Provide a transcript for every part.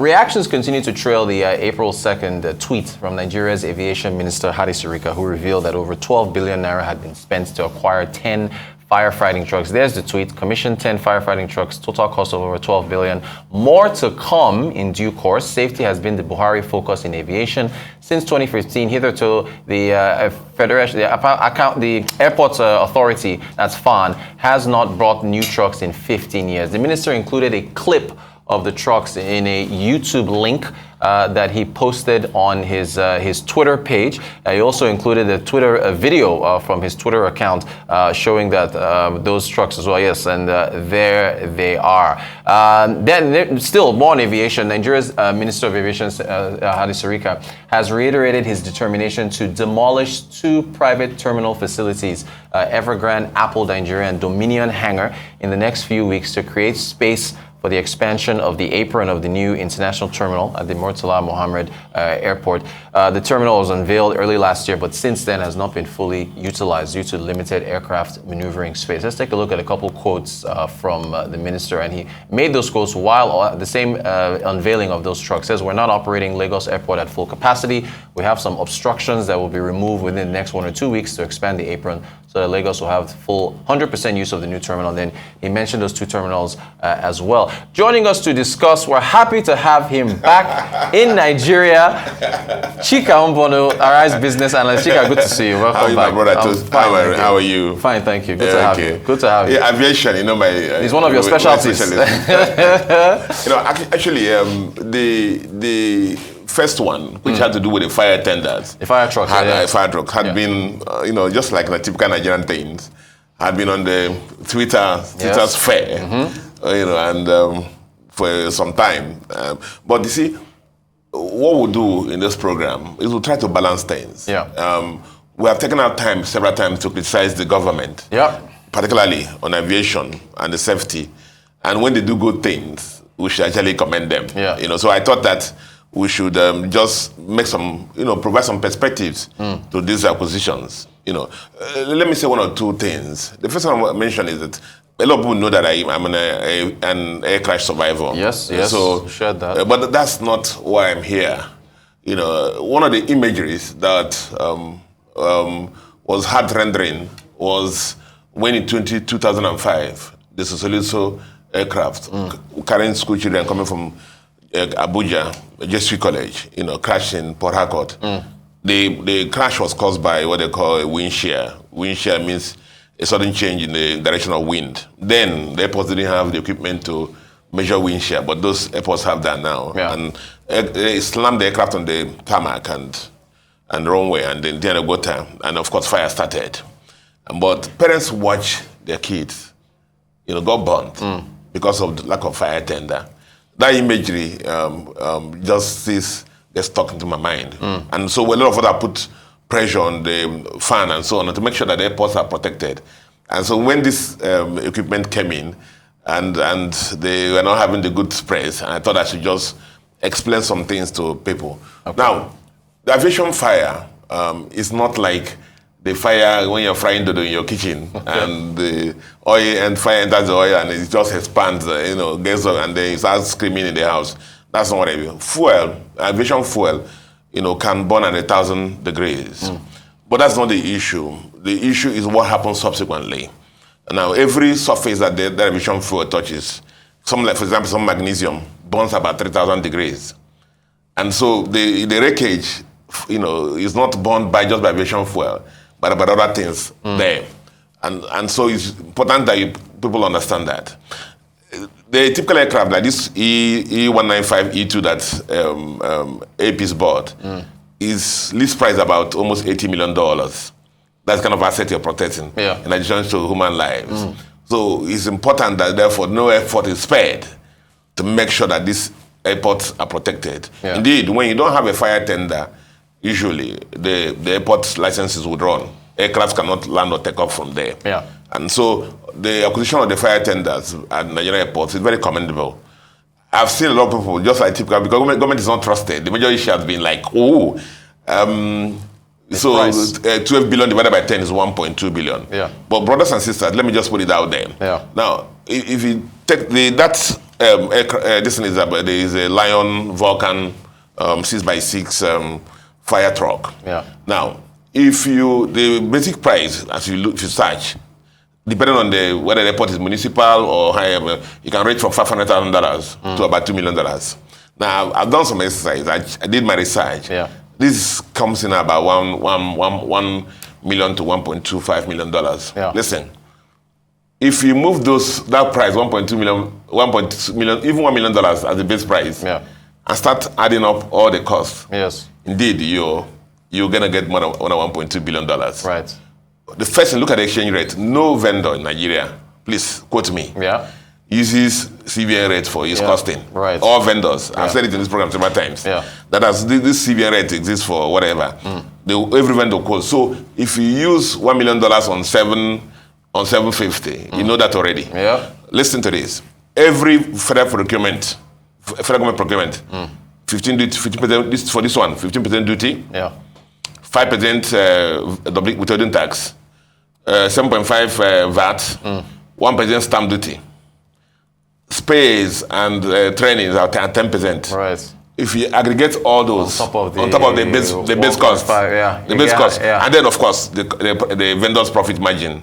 Reactions continue to trail the April 2nd tweet from Nigeria's Aviation Minister Hadi Sirika, who revealed that over 12 billion naira had been spent to acquire 10 firefighting trucks. There's the tweet. Commissioned 10 firefighting trucks, total cost of over 12 billion. More to come in due course. Safety has been the Buhari focus in aviation since 2015. Hitherto, the the airport authority, that's FAN, has not brought new trucks in 15 years. The minister included a clip of the trucks in a YouTube link that he posted on his Twitter page. He also included a Twitter video from his Twitter account showing that those trucks as well. Yes, and there they are. Then still more on aviation. Nigeria's Minister of Aviation, Hadi Sirika, has reiterated his determination to demolish 2 private terminal facilities, Evergrande, Apple Nigeria, and Dominion Hangar, in the next few weeks to create space for the expansion of the apron of the new international terminal at the Murtala Mohammed Airport. The terminal was unveiled early last year, but since then has not been fully utilized due to limited aircraft maneuvering space. Let's take a look at a couple quotes from the minister, and he made those quotes while the same unveiling of those trucks. Says, we're not operating Lagos Airport at full capacity. We have some obstructions that will be removed within the next 1 or 2 weeks to expand the apron so that Lagos will have full 100% use of the new terminal. And then he mentioned those 2 terminals as well. Joining us to discuss, we're happy to have him back in Nigeria, Chika Mbonu, Arise Business Analyst. Chika, good to see you. Welcome back. My brother, how are you? Fine, thank you. Good to have you. Good to have you. Yeah, aviation, you know, it's one of your specialties. Actually, the first one, which had to do with the fire tenders. The fire trucks. Fire truck had been, just like the typical Nigerian things, had been on the Twitter's sphere, and for some time. But you see, what we'll do in this program is we'll try to balance things. We have taken our time several times to criticize the government, particularly on aviation and the safety. And when they do good things, we should actually commend them. So I thought that we should just make some, provide some perspectives to these acquisitions. Let me say 1 or 2 things. The first one I mentioned is that a lot of people know that I'm an air crash survivor. Yes, so shared that. But that's not why I'm here. One of the imageries that was heart-rendering was when in 2005, the Sosoliso aircraft carrying school children coming from Abuja, Jesuit College, crashed in Port Harcourt. The crash was caused by what they call a wind shear. Wind shear means a sudden change in the direction of wind. Then the airports didn't have the equipment to measure wind shear, but those airports have that now. And they slammed the aircraft on the tarmac and runway, and then the water, and of course fire started. But parents watch their kids, got burnt because of the lack of fire tender. That imagery just gets stuck into my mind. And so a lot of that put pressure on the fan and so on to make sure that the airports are protected. And so when this equipment came in and they were not having the good praise, and I thought I should just explain some things to people. Now, the aviation fire is not like the fire when you're frying dodo in your kitchen and the oil and fire enters the oil and it just expands, gets up and then it starts screaming in the house. That's not what I mean. Fuel, aviation fuel, can burn at 1,000 degrees. But that's not the issue. The issue is what happens subsequently. Now, every surface that the aviation fuel touches, for example, some magnesium burns about 3,000 degrees. And so the wreckage, is not burned just by aviation fuel, but about other things there. And so it's important that people understand that. The typical aircraft like this E195, E2 that AP's bought is list price about almost $80 million. That's kind of asset you're protecting in addition to human lives. So it's important that therefore no effort is spared to make sure that these airports are protected. Indeed, when you don't have a fire tender, usually the airport licenses would run. Aircraft cannot land or take off from there. And so the acquisition of the fire tenders at Nigerian airports is very commendable. I've seen a lot of people, just like typical, because government is not trusted. The major issue has been like, 12 billion divided by 10 is 1.2 billion. But brothers and sisters, let me just put it out there. Now, if you take that this thing is there is a Lion Vulcan 6x6 fire truck. Yeah. Now, if the basic price, as you search, depending on whether the airport is municipal or higher, you can range from $500,000 to about $2 million. Now, I've done some exercise. I did my research. Yeah. This comes in about $1 million to $1.25 million. Yeah. Listen, if you move that price, $1.2 million, $1.2 million, even $1 million as the base price, yeah, and start adding up all the costs, yes, indeed, you're going to get more than $1.2 billion. Right. The first thing, look at the exchange rate. No vendor in Nigeria, please quote me, yeah, uses CBN rate for its costing. Right. All vendors. I've said it in this program several times. Yeah. That as this CBN rate exists for whatever. Every vendor quotes. So if you use $1 million on 750, you know that already. Yeah. Listen to this. Every federal government procurement, 15% this for this one, 15% duty. Yeah. 5% withholding tax, 7.5 VAT, 1% stamp duty. Space and trainings are 10%. Right. If you aggregate all those on top of the base cost, the base cost, yeah. and then of course the vendor's profit margin,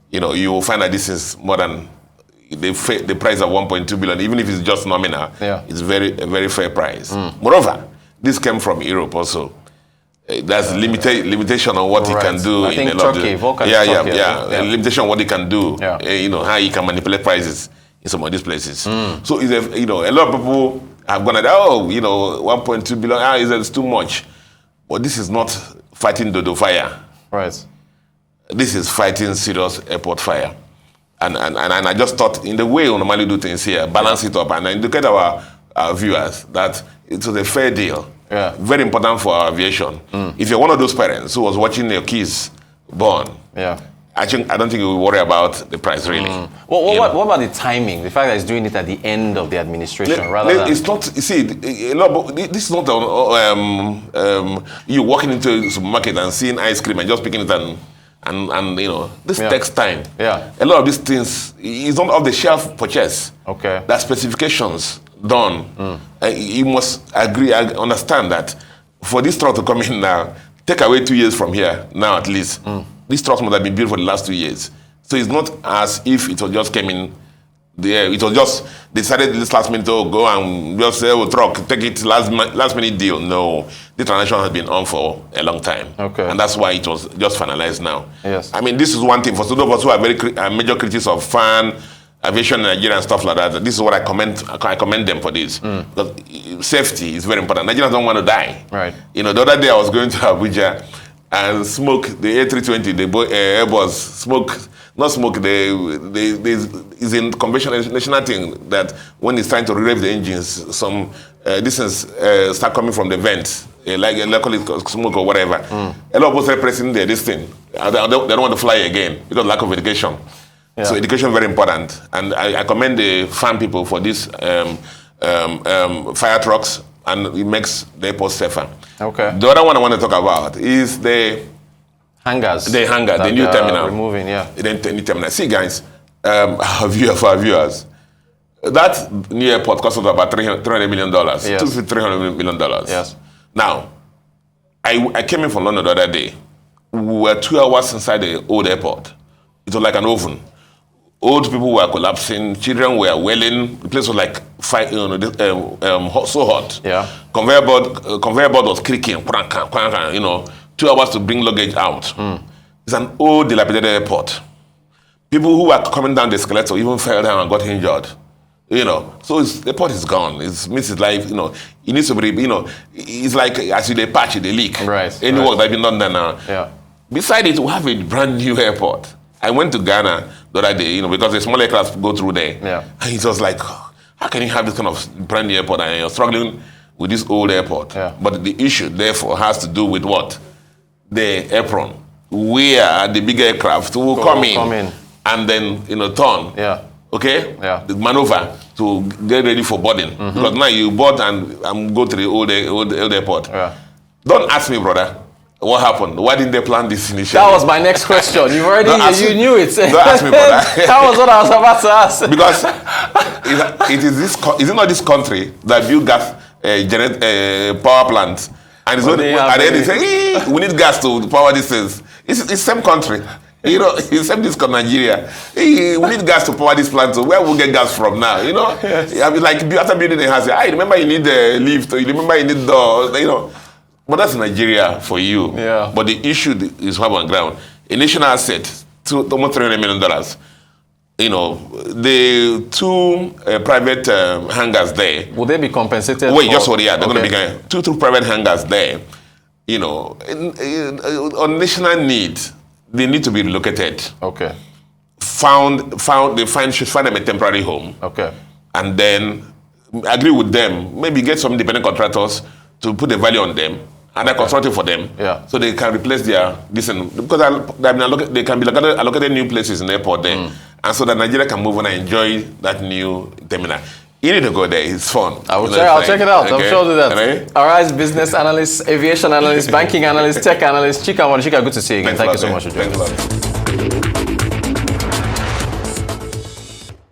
you will find that this is more than the price of 1.2 billion, even if it's just nominal. Yeah. It's a very fair price. Moreover, this came from Europe also. There's limitation on what he can do. I think in a lot Turkey, of Vulcan Turkey. yeah. Limitation on what he can do. Yeah. How he can manipulate prices in some of these places. So it's a lot of people have gone at 1.2 billion. It's too much, but this is not fighting dodo fire. Right. This is fighting serious airport fire. And I just thought, in the way we normally do things here, balance it up and indicate our viewers that it was a fair deal. Yeah. Very important for our aviation. If you're one of those parents who was watching your kids born, yeah, I don't think you will worry about the price really. What about the timing? The fact that he's doing it at the end of the administration, it's not. You see, this is not you walking into a supermarket and seeing ice cream and just picking it and this takes time. Yeah. A lot of these things is not off the shelf purchase. Okay. That specifications done. You must understand that for this truck to come in now, take away 2 years from here now at least. This truck must have been built for the last 2 years. So it's not as if it was just came in there. It was just decided this last minute to go and just say, truck, take it last minute deal. No, the transaction has been on for a long time. Okay. And that's why it was just finalized now. Yes. I mean, this is one thing for those of us who are very major critics of aviation in Nigeria and stuff like that. This is what I commend them for this. Because safety is very important. Nigerians don't want to die. Right. The other day I was going to Abuja and the A320, the Airbus, is in conventional national thing that when it's trying to rev the engines, some distance start coming from the vents, like smoke or whatever. A lot of us are pressing this thing. They don't want to fly again because of lack of education. Yeah. So education is very important, and I commend the farm people for these fire trucks, and it makes the airport safer. Okay. The other one I want to talk about is the hangars. The new terminal. Removing, yeah. The new terminal. See, guys, our viewers, that new airport cost us about $300 million. Yes. $300 million. Yes. Now, I came in from London the other day. We were 2 hours inside the old airport. It was like an oven. Old people were collapsing, children were wailing. The place was like so hot. Yeah. Conveyor board was creaking. 2 hours to bring luggage out. It's an old, dilapidated airport. People who were coming down the escalator even fell down and got injured. So the airport is gone. It means it's like, it needs to be, it's like as they patch it, they leak. Right. Any work that's been done there now. Yeah. Beside it, we have a brand new airport. I went to Ghana the other day, because the small aircraft go through there. Yeah. And it was like, how can you have this kind of brand new airport and you're struggling with this old airport? Yeah. But the issue, therefore, has to do with what? The apron. Where the big aircraft will come in and then, turn. Yeah. Okay? Yeah. The maneuver to get ready for boarding. Because now you board and go to the old airport. Yeah. Don't ask me, brother. What happened? Why didn't they plan this initially? That was my next question. You knew it. Don't ask me, brother. That was what I was about to ask. Because Is it not this country that build gas power plants? And it's only, at the end they say, hey, we need gas to power these things. It's the same country. You know, it's same this Nigeria. Hey, we need gas to power this plant. So where will we get gas from now? You know, yes. I mean, like after building a house, I remember you need the lift. You remember you need doors. You know, but that's Nigeria for you. Yeah. But the issue is what on ground. A national asset, almost $300 million. You know, the two private hangars there. Will they be compensated? Wait, just what? Yeah, they're going to be two private hangars there. You know, on national need, they need to be relocated. Okay. Should find them a temporary home. Okay. And then agree with them. Maybe get some independent contractors to put the value on them. And they're constructing for them, so they can replace their because they can be allocated new places in the airport there, and so that Nigeria can move on and enjoy that new terminal. You need to go there; it's fun. I'll check it out. Okay. I'm sure I'll do that. Right? All right, business analyst, aviation analyst, banking analyst, tech analyst, Chika Mbonu. Chika, good to see you again. Thank you so much for joining us.